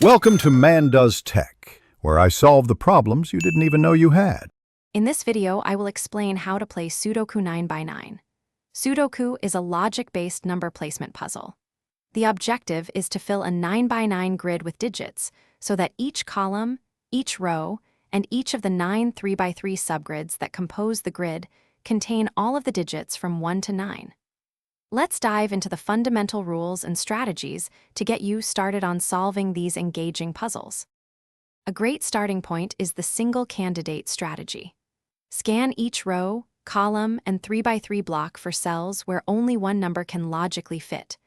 Welcome to Man Does Tech, where I solve the problems you didn't even know you had. In this video, I will explain how to play Sudoku 9x9. Sudoku is a logic-based number placement puzzle. The objective is to fill a 9x9 grid with digits so that each column, each row, and each of the 9 3x3 subgrids that compose the grid contain all of the digits from 1 to 9. Let's dive into the fundamental rules and strategies to get you started on solving these engaging puzzles. A great starting point is the single candidate strategy. Scan each row, column, and 3x3 block for cells where only one number can logically fit.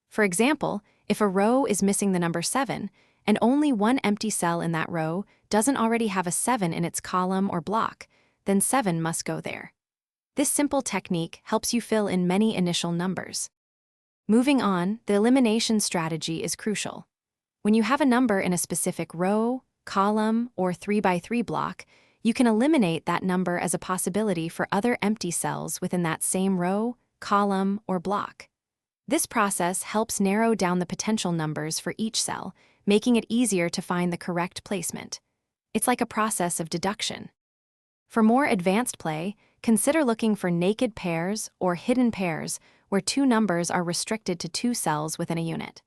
For example, if a row is missing the number 7, and only one empty cell in that row doesn't already have a 7 in its column or block, then 7 must go there. This simple technique helps you fill in many initial numbers. Moving on, the elimination strategy is crucial. When you have a number in a specific row, column, or 3x3 block, you can eliminate that number as a possibility for other empty cells within that same row, column, or block. This process helps narrow down the potential numbers for each cell, making it easier to find the correct placement. It's like a process of deduction. For more advanced play, consider looking for naked pairs or hidden pairs where two numbers are restricted to two cells within a unit.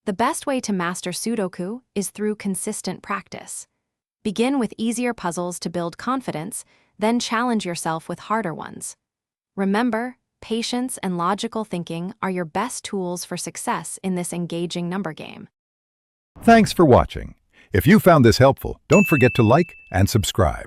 The best way to master Sudoku is through consistent practice. Begin with easier puzzles to build confidence, then challenge yourself with harder ones. Remember, patience and logical thinking are your best tools for success in this engaging number game. Thanks for watching. If you found this helpful, don't forget to like and subscribe.